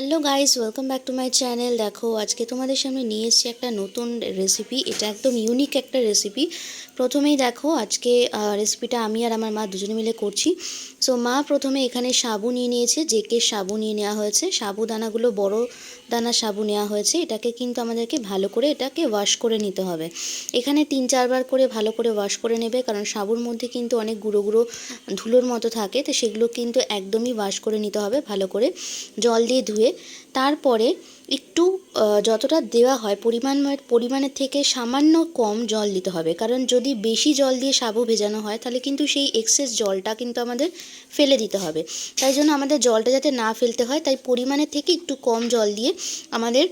Hello guys, welcome back to my channel. দেখো আজকে তোমাদের সামনে নিয়ে এসেছি একটা নতুন রেসিপি। এটা একদম ইউনিক একটা রেসিপি। প্রথমেই দেখো আজকে রেসিপিটা আমি আর আমার মা দুজনে মিলে করছি। সো মা প্রথমে এখানে সাবু নিয়ে নিয়েছে, জেকে সাবু নিয়ে নেওয়া হয়েছে। সাবুদানাগুলো বড় দানা সাবু নেওয়া হয়েছে। এটাকে কিন্তু আমাদেরকে ভালো করে এটাকে ওয়াশ করে নিতে হবে। এখানে 3-4 বার করে ভালো করে ওয়াশ করে নেবে, কারণ সাবুর মধ্যে কিন্তু অনেক গুঁড়ো গুঁড়ো ধুলোর মতো থাকে, তো সেগুলো কিন্তু একদমই ওয়াশ করে নিতে হবে ভালো করে জল দিয়ে ধুয়ে। তারপরে একটু যতটা দেওয়া হয় পরিমাণের থেকে সামান্য কম জল দিতে হবে, কারণ যদি বেশি জল দিয়ে সাবু ভেজানো হয় তাহলে কিন্তু সেই এক্সেস জলটা কিন্তু আমাদের ফেলে দিতে হবে। তাই জন্য আমাদের জলটা যাতে না ফেলতে হয়, তাই পরিমাণের থেকে একটু কম জল দিয়ে আমাদের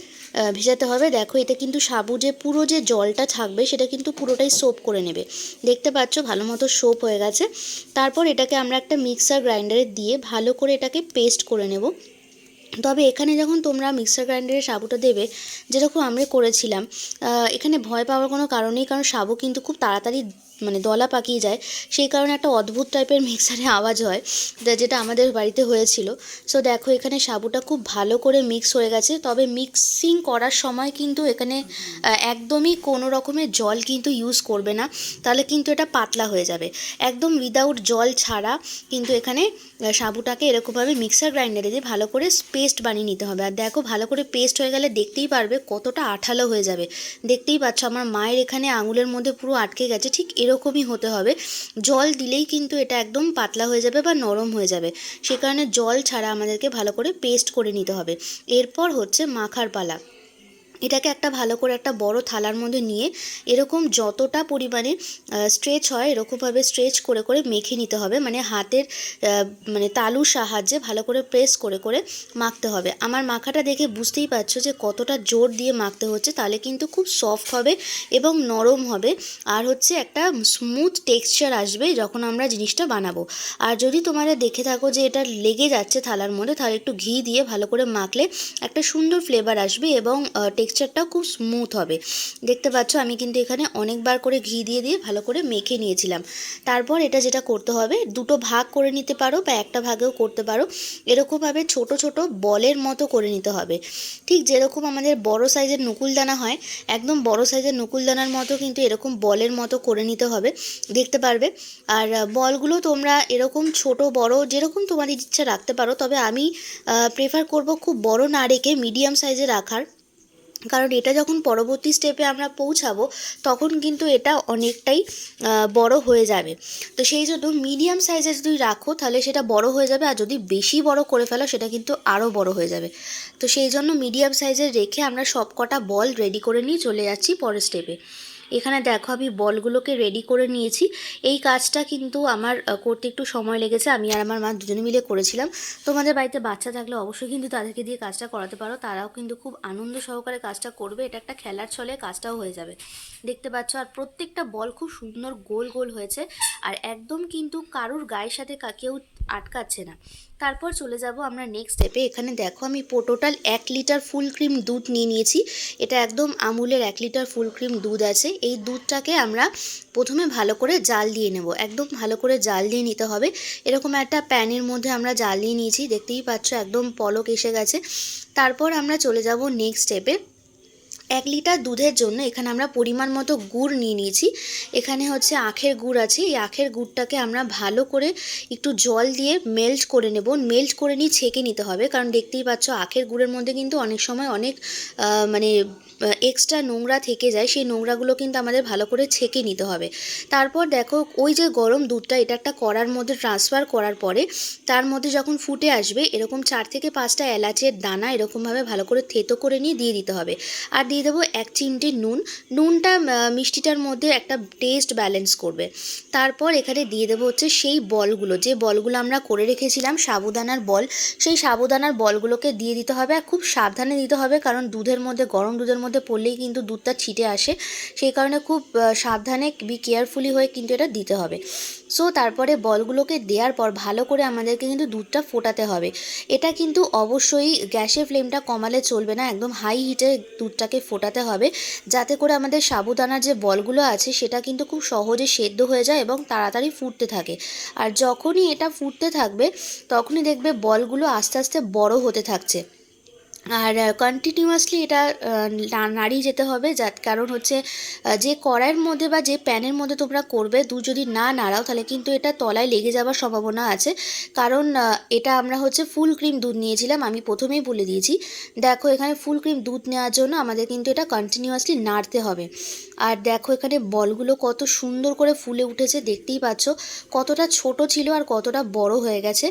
ভেজাতে হবে। দেখো এতে কিন্তু সাবু যে পুরো যে জলটা থাকবে সেটা কিন্তু পুরোটাই সোপ করে নেবে। দেখতে পাচ্ছ ভালো মতো সোপ হয়ে গেছে। তারপর এটাকে আমরা একটা মিক্সার গ্রাইন্ডারে দিয়ে ভালো করে এটাকে পেস্ট করে নেব। তবে এখানে যখন তোমরা মিক্সার গ্রাইন্ডারে সাবুটা দেবে, যেরকম আমরা করেছিলাম, এখানে ভয় পাওয়ার কোনো কারণ নেই, কারণ সাবু কিন্তু খুব তাড়াতাড়ি দলা পাকিয়ে যায়। সেই কারণে একটা অদ্ভুত টাইপের মিক্সারে আওয়াজ হয়, যেটা আমাদের বাড়িতে হয়েছিল। সো দেখো এখানে সাবুটা খুব ভালো করে মিক্স হয়ে গেছে। তবে মিক্সিং করার সময় কিন্তু এখানে একদমই কোনো রকমের জল কিন্তু ইউজ করবে না, তাহলে কিন্তু এটা পাতলা হয়ে যাবে। একদম উইদাউট জল ছাড়া কিন্তু এখানে সাবুটাকে এরকমভাবে মিক্সার গ্রাইন্ডারে দিয়ে ভালো করে পেস্ট বানিয়ে নিতে হবে। আর দেখো ভালো করে পেস্ট হয়ে গেলে দেখতেই পারবে কতটা আঠালো হয়ে যাবে। দেখতেই পাচ্ছ আমার মায়ের এখানে আঙুলের মধ্যে পুরো আটকে গেছে, ঠিক এরকমই হতে হবে। জল দিলেই কিন্তু এটা একদম পাতলা হয়ে যাবে বা নরম হয়ে যাবে। সে কারণে জল ছাড়া আমাদেরকে ভালো করে পেস্ট করে নিতে হবে। এরপর হচ্ছে মাখার পালা। এটাকে একটা ভালো করে একটা বড় থালার মধ্যে নিয়ে এরকম যতটা পরিমাণে স্ট্রেচ হয় এরকমভাবে স্ট্রেচ করে করে মেখে নিতে হবে। হাতের তালুর সাহায্যে ভালো করে প্রেস করে করে মাখতে হবে। আমার মাখাটা দেখে বুঝতেই পারছো যে কতটা জোর দিয়ে মাখতে হচ্ছে, তাহলে কিন্তু খুব সফট হবে এবং নরম হবে। আর হচ্ছে একটা স্মুথ টেক্সচার আসবে যখন আমরা জিনিসটা বানাবো। আর যদি তোমাদের দেখে থাকো যে এটা লেগে যাচ্ছে থালার মধ্যে, তাহলে একটু ঘি দিয়ে ভালো করে মাখলে একটা সুন্দর ফ্লেভার আসবে এবং টেক্সচারটাও খুব স্মুথ হবে। দেখতে পাচ্ছ আমি কিন্তু এখানে অনেকবার করে ঘি দিয়ে দিয়ে ভালো করে মেখে নিয়েছিলাম। তারপর এটা যেটা করতে হবে, দুটো ভাগ করে নিতে পারো বা একটা ভাগেও করতে পারো। এরকমভাবে ছোট ছোট বলের মতো করে নিতে হবে, ঠিক যেরকম আমাদের বড় সাইজের নকুলদানা হয়, একদম বড় সাইজের নকুলদানার মতো কিন্তু এরকম বলের মতো করে নিতে হবে, দেখতে পারবে। আর বলগুলো তোমরা এরকম ছোট বড় যেরকম তোমাদের ইচ্ছা রাখতে পারো, তবে আমি প্রেফার করব খুব বড় না রেখে মিডিয়াম সাইজে রাখার, কারণ এটা যখন পরবর্তী স্টেপে আমরা পৌঁছাবো তখন কিন্তু এটা অনেকটাই বড় হয়ে যাবে। তো সেই জন্য মিডিয়াম সাইজে যদি রাখো তাহলে সেটা বড় হয়ে যাবে, আর যদি বেশি বড় করে ফেলো সেটা কিন্তু আরও বড় হয়ে যাবে। তো সেই জন্য মিডিয়াম সাইজের রেখে আমরা সব কটা বল রেডি করে নিয়ে চলে যাচ্ছি পরের স্টেপে। এখানে দেখো আমি বলগুলোকে রেডি করে নিয়েছি। এই কাজটা কিন্তু আমার করতে একটু সময় লেগেছে, আমি আর আমার মা দুজনে মিলে করেছিলাম। তোমাদের বাড়িতে বাচ্চা থাকলে অবশ্যই কিন্তু তাদেরকে দিয়ে কাজটা করাতে পারো, তারাও কিন্তু খুব আনন্দ সহকারে কাজটা করবে। এটা একটা খেলার ছলে কাজটাও হয়ে যাবে, দেখতে পাচ্ছ। আর প্রত্যেকটা বল খুব সুন্দর গোল গোল হয়েছে, আর একদম কিন্তু কারুর গায়ের সাথে কেউ আটকাচ্ছে না। তারপর চলে যাব আমরা নেক্সট স্টেপে। এখানে দেখো আমি টোটাল 1 লিটার ফুল ক্রিম দুধ নিয়ে নিয়েছি। এটা একদম আমুলের 1 লিটার ফুল ক্রিম দুধ আছে। এই দুধটাকে আমরা প্রথমে ভালো করে জাল দিয়ে নেব, একদম ভালো করে জাল দিয়ে নিতে হবে। এরকম একটা প্যানের মধ্যে আমরা জাল দিয়ে নিয়েছি, দেখতেই পাচ্ছ একদম পলক এসে গেছে। তারপর আমরা চলে যাব নেক্সট স্টেপে। 1 লিটার দুধের জন্য এখানে আমরা পরিমাণ মতো গুড় নিয়ে নিয়েছি। এখানে হচ্ছে আখের গুড় আছে। এই আখের গুড়টাকে আমরা ভালো করে একটু জল দিয়ে মেল্ট করে নেব। মেল্ট করে নিয়ে ছেঁকে নিতে হবে, কারণ দেখতেই পাচ্ছ আখের গুড়ের মধ্যে কিন্তু অনেক সময় অনেক এক্সট্রা নোংরা থেকে যায়, সেই নোংরাগুলো কিন্তু আমাদের ভালো করে ছেঁকে নিতে হবে। তারপর দেখো ওই যে গরম দুধটা এটা একটা কড়ার মধ্যে ট্রান্সফার করার পরে তার মধ্যে যখন ফুটে আসবে এরকম 4 থেকে 5টা এলাচের দানা এরকমভাবে ভালো করে থেতো করে নিয়ে দিয়ে দিতে হবে। আর দিয়ে দেবো 1 চিমটে নুন। নুনটা মিষ্টিটার মধ্যে একটা টেস্ট ব্যালেন্স করবে। তারপর এখানে দিয়ে দেবো হচ্ছে সেই বলগুলো, যে বলগুলো আমরা করে রেখেছিলাম সাবুদানার বল, সেই সাবুদানার বলগুলোকে দিয়ে দিতে হবে। আর খুব সাবধানে দিতে হবে, কারণ দুধের মধ্যে গরম দুধের মধ্যে পড়লেই কিন্তু দুধটা ছিটে আসে, সেই কারণে খুব সাবধানে কেয়ারফুলি হয়ে কিন্তু এটা দিতে হবে। সো তারপরে বলগুলোকে দেওয়ার পর ভালো করে আমাদেরকে কিন্তু দুধটা ফোটাতে হবে। এটা কিন্তু অবশ্যই গ্যাসের ফ্লেমটা কমালে চলবে না, একদম হাই হিটে দুধটাকে ফোটাতে হবে, যাতে করে আমাদের সাবুদানার যে বলগুলো আছে সেটা কিন্তু খুব সহজে সেদ্ধ হয়ে যায় এবং তাড়াতাড়ি ফুটতে থাকে। আর যখনই এটা ফুটতে থাকবে তখনই দেখবে বলগুলো আস্তে আস্তে বড় হতে থাকছে। আর কন্টিনিউয়াসলি এটা নাড়িয়ে যেতে হবে, কারণ হচ্ছে যে কড়াইয়ের মধ্যে বা যে প্যানের মধ্যে তোমরা করবে যদি না নাড়াও তাহলে কিন্তু এটা তলায় লেগে যাওয়ার সম্ভাবনা আছে। কারণ এটা আমরা হচ্ছে ফুল ক্রিম দুধ নিয়েছিলাম, আমি প্রথমেই বলে দিয়েছি। দেখো এখানে ফুল ক্রিম দুধ নেওয়ার জন্য আমাদের কিন্তু এটা কন্টিনিউয়াসলি নাড়তে হবে। আর দেখো এখানে বলগুলো কত সুন্দর করে ফুলে উঠেছে, দেখতেই পাচ্ছ কতটা ছোট ছিল আর কতটা বড় হয়ে গেছে।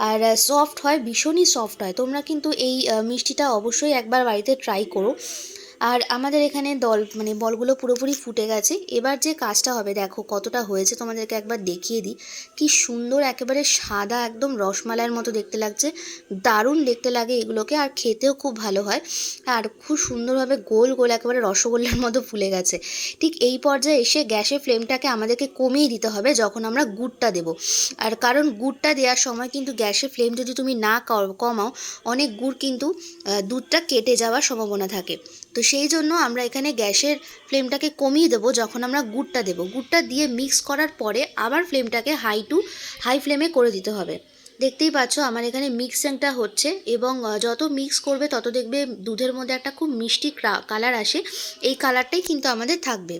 আর সফট হয়, ভীষণই সফট হয়। তোমরা কিন্তু এই মিষ্টিটা অবশ্যই একবার বাড়িতে ট্রাই করো। আর আমাদের এখানে বলগুলো পুরোপুরি ফুটে গেছে। এবার যে কাজটা হবে, দেখো কতটা হয়েছে তোমাদেরকে একবার দেখিয়ে দিই। কি সুন্দর, একেবারে সাদা, একদম রসমালাইয়ের মতো দেখতে লাগছে। দারুণ দেখতে লাগে এগুলোকে, আর খেতেও খুব ভালো হয়। আর খুব সুন্দরভাবে গোল গোল একেবারে রসগোল্লার মতো ফুলে গেছে। ঠিক এই পর্যায়ে এসে গ্যাসের ফ্লেমটাকে আমাদেরকে কমিয়ে দিতে হবে যখন আমরা গুড়টা দেবো। আর কারণ গুড়টা দেওয়ার সময় কিন্তু গ্যাসের ফ্লেম যদি তুমি না কমাও, অনেক গুড় কিন্তু দুধটা কেটে যাওয়ার সম্ভাবনা থাকে। তো সেই জন্য আমরা এখানে গ্যাসের ফ্লেমটাকে কমিয়ে দেবো যখন আমরা গুড়টা দেবো। গুড়টা দিয়ে মিক্স করার পরে আবার ফ্লেমটাকে হাই ফ্লেমে করে দিতে হবে। দেখতেই পাচ্ছ আমার এখানে মিক্সিংটা হচ্ছে, এবং যত মিক্স করবে তত দেখবে দুধের মধ্যে একটা খুব মিষ্টি কালার আসে। এই কালারটাই কিন্তু আমাদের থাকবে।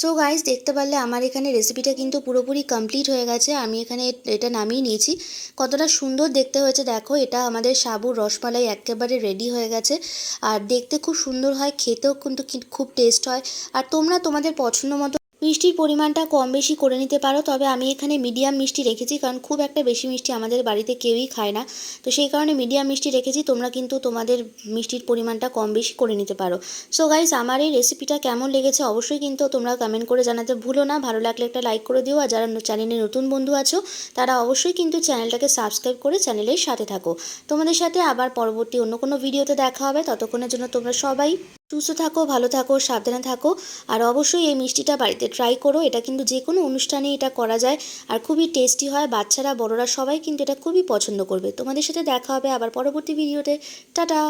সো গাইস, দেখতে পারলে আমার এখানে রেসিপিটা কিন্তু পুরোপুরি কমপ্লিট হয়ে গেছে। আমি এখানে এটা নামিয়ে নিয়েছি। কতটা সুন্দর দেখতে হয়েছে দেখো। এটা আমাদের সাবুর রসমালাই একেবারে রেডি হয়ে গেছে। আর দেখতে খুব সুন্দর হয়, খেতেও কিন্তু খুব টেস্ট হয়। আর তোমরা তোমাদের পছন্দ মতো মিষ্টির পরিমাণটা কম বেশি করে নিতে পারো। তবে আমি এখানে মিডিয়াম মিষ্টি রেখেছি, কারণ খুব একটা বেশি মিষ্টি আমাদের বাড়িতে কেউই খায় না। তো সেই কারণে মিডিয়াম মিষ্টি রেখেছি। তোমরা কিন্তু তোমাদের মিষ্টির পরিমাণটা কম বেশি করে নিতে পারো। সো গাইস, আমার এই রেসিপিটা কেমন লেগেছে অবশ্যই কিন্তু তোমরা কমেন্ট করে জানাতে ভুলো না। ভালো লাগলে একটা লাইক করে দিও। আর যারা চ্যানেলে নতুন বন্ধু আছো তারা অবশ্যই কিন্তু চ্যানেলটাকে সাবস্ক্রাইব করে চ্যানেলের সাথে থাকো। তোমাদের সাথে আবার পরবর্তী অন্য কোনো ভিডিওতে দেখা হবে। ততক্ষণের জন্য তোমরা সবাই সুস্থ থাকো, ভালো থাকো, সাবধানে থাকো। আর অবশ্যই এই মিষ্টিটা বাড়িতে ট্রাই করো। এটা কিন্তু যে কোনো অনুষ্ঠানে এটা করা যায়, আর খুবই টেস্টি হয়। বাচ্চারা বড়রা সবাই কিন্তু এটা খুবই পছন্দ করবে। তোমাদের সাথে দেখা হবে আবার পরবর্তী ভিডিওতে। টাটা।